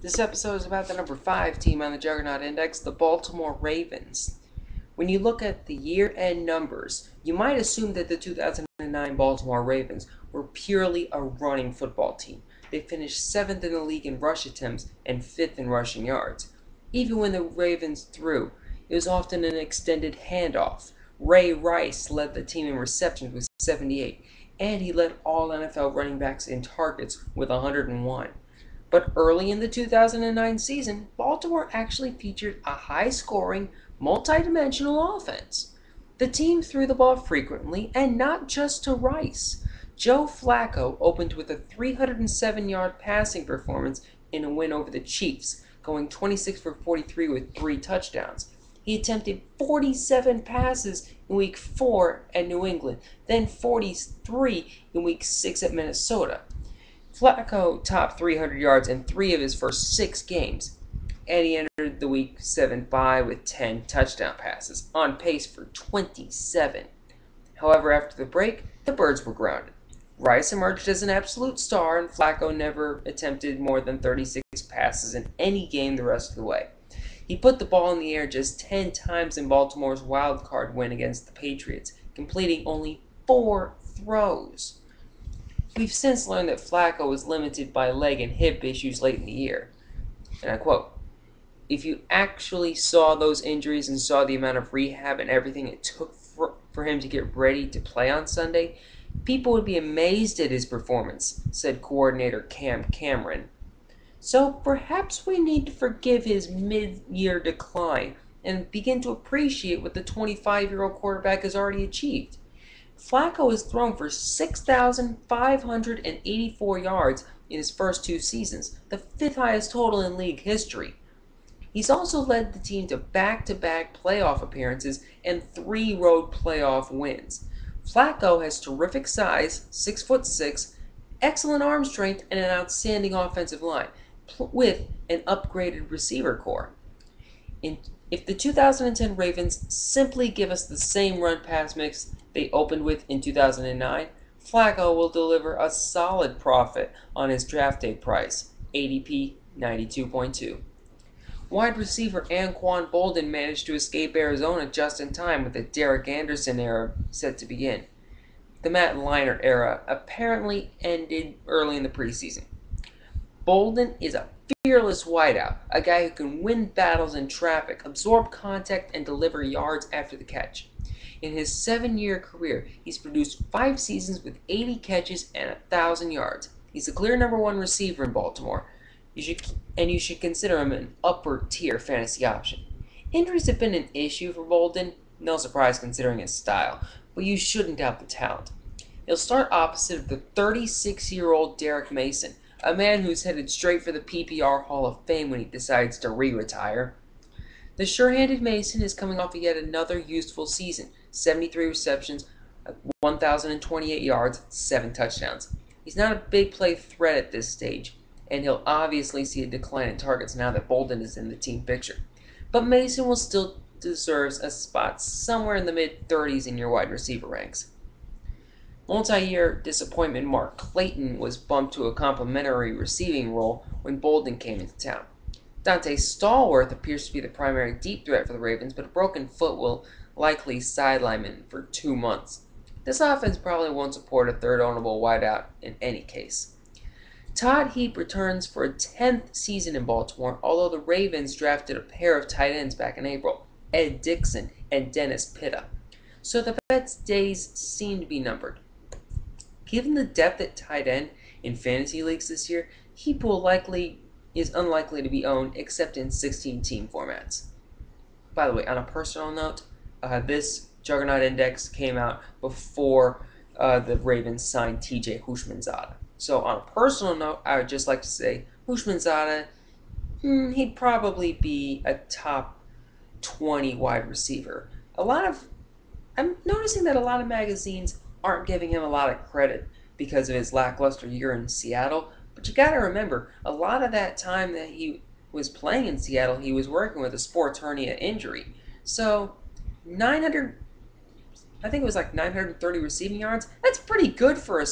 This episode is about the number 5 team on the Juggernaut Index, the Baltimore Ravens. When you look at the year-end numbers, you might assume that the 2009 Baltimore Ravens were purely a running football team. They finished 7th in the league in rush attempts and 5th in rushing yards. Even when the Ravens threw, it was often an extended handoff. Ray Rice led the team in receptions with 78, and he led all NFL running backs in targets with 101. But early in the 2009 season, Baltimore actually featured a high-scoring, multi-dimensional offense. The team threw the ball frequently, and not just to Rice. Joe Flacco opened with a 307-yard passing performance in a win over the Chiefs, going 26 for 43 with 3 touchdowns. He attempted 47 passes in Week 4 at New England, then 43 in Week 6 at Minnesota. Flacco topped 300 yards in 3 of his first 6 games, and he entered the Week 7 bye with 10 touchdown passes, on pace for 27. However, after the break, the Birds were grounded. Rice emerged as an absolute star, and Flacco never attempted more than 36 passes in any game the rest of the way. He put the ball in the air just 10 times in Baltimore's wild card win against the Patriots, completing only 4 throws. We've since learned that Flacco was limited by leg and hip issues late in the year. And I quote, "If you actually saw those injuries and saw the amount of rehab and everything it took for him to get ready to play on Sunday, people would be amazed at his performance," said coordinator Cam Cameron. So perhaps we need to forgive his mid-year decline and begin to appreciate what the 25-year-old quarterback has already achieved. Flacco has thrown for 6,584 yards in his first 2 seasons, the 5th highest total in league history. He's also led the team to back-to-back playoff appearances and 3 road playoff wins. Flacco has terrific size, 6'6", excellent arm strength, and an outstanding offensive line, with an upgraded receiver core. If the 2010 Ravens simply give us the same run-pass mix they opened with in 2009, Flacco will deliver a solid profit on his draft day price, ADP 92.2. Wide receiver Anquan Boldin managed to escape Arizona just in time with the Derek Anderson era set to begin. The Matt Leinart era apparently ended early in the preseason. Boldin is a fearless wideout, a guy who can win battles in traffic, absorb contact, and deliver yards after the catch. In his 7-year career, he's produced 5 seasons with 80 catches and 1,000 yards. He's the clear number 1 receiver in Baltimore, you should consider him an upper-tier fantasy option. Injuries have been an issue for Boldin, no surprise considering his style, but you shouldn't doubt the talent. He'll start opposite of the 36-year-old Derek Mason, a man who's headed straight for the PPR Hall of Fame when he decides to retire. The sure-handed Mason is coming off of yet another useful season, 73 receptions, 1,028 yards, 7 touchdowns. He's not a big play threat at this stage, and he'll obviously see a decline in targets now that Boldin is in the team picture. But Mason will still deserve a spot somewhere in the mid-30s in your wide receiver ranks. Multi-year disappointment Mark Clayton was bumped to a complimentary receiving role when Boldin came into town. Dante Stallworth appears to be the primary deep threat for the Ravens, but a broken foot will likely sideline him for 2 months. This offense probably won't support a third ownable wideout in any case. Todd Heap returns for a 10th season in Baltimore, although the Ravens drafted a pair of tight ends back in April, Ed Dickson and Dennis Pitta. So the vet's days seem to be numbered. Given the depth at tight end in fantasy leagues this year, Heap is unlikely to be owned except in 16-team formats. By the way, on a personal note, this Juggernaut Index came out before the Ravens signed TJ Houshmandzadeh. So on a personal note, I would just like to say Houshmandzadeh, he'd probably be a top 20 wide receiver. I'm noticing that a lot of magazines aren't giving him a lot of credit because of his lackluster year in Seattle. But you gotta remember, a lot of that time that he was playing in Seattle, he was working with a sports hernia injury. So, I think it was like 930 receiving yards. That's pretty good for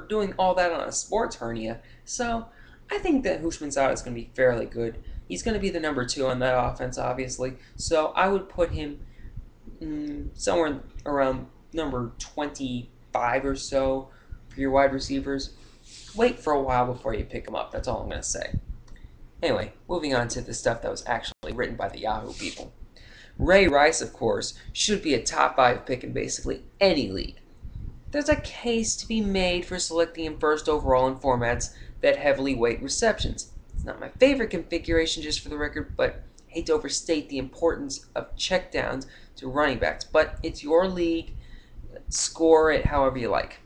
doing all that on a sports hernia. So, I think that Hushmanzada is going to be fairly good. He's going to be the number 2 on that offense, obviously. So I would put him somewhere around number 25 or so for your wide receivers. Wait for a while before you pick him up. That's all I'm going to say. Anyway, moving on to the stuff that was actually written by the Yahoo people. Ray Rice, of course, should be a top 5 pick in basically any league. There's a case to be made for selecting him first overall in formats that heavily weight receptions. It's not my favorite configuration, just for the record, but I hate to overstate the importance of checkdowns to running backs. But it's your league. Score it however you like.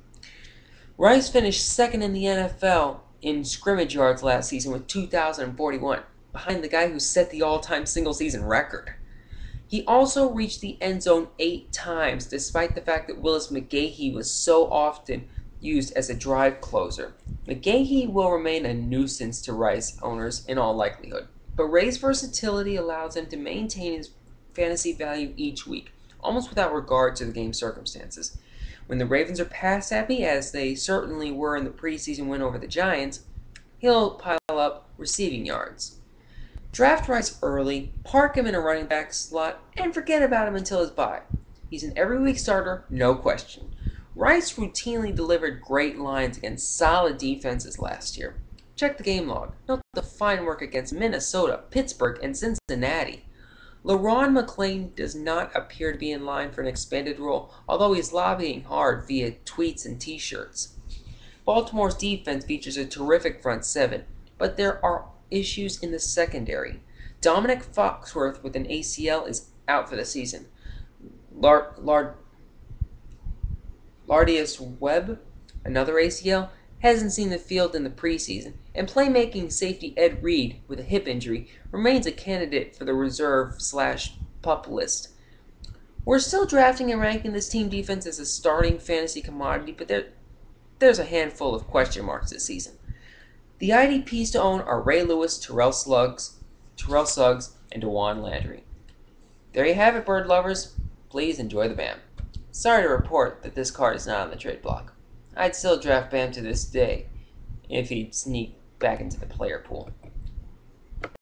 Rice finished second in the NFL in scrimmage yards last season with 2,041, behind the guy who set the all-time single-season record. He also reached the end zone 8 times, despite the fact that Willis McGahee was so often used as a drive closer. McGahee will remain a nuisance to Rice owners in all likelihood, but Ray's versatility allows him to maintain his fantasy value each week, almost without regard to the game's circumstances. When the Ravens are pass happy, as they certainly were in the preseason win over the Giants, he'll pile up receiving yards. Draft Rice early, park him in a running back slot, and forget about him until his bye. He's an every week starter, no question. Rice routinely delivered great lines against solid defenses last year. Check the game log. Note the fine work against Minnesota, Pittsburgh, and Cincinnati. LaRon McClain does not appear to be in line for an expanded role, although he's lobbying hard via tweets and t-shirts. Baltimore's defense features a terrific front seven, but there are issues in the secondary. Dominic Foxworth with an ACL is out for the season. Lardius Webb, another ACL, hasn't seen the field in the preseason, and playmaking safety Ed Reed with a hip injury remains a candidate for the reserve/pup list. We're still drafting and ranking this team defense as a starting fantasy commodity, but there's a handful of question marks this season. The IDPs to own are Ray Lewis, Terrell Suggs, and DeJuan Landry. There you have it, bird lovers. Please enjoy the BAM. Sorry to report that this card is not on the trade block. I'd still draft BAM to this day if he'd sneak back into the player pool.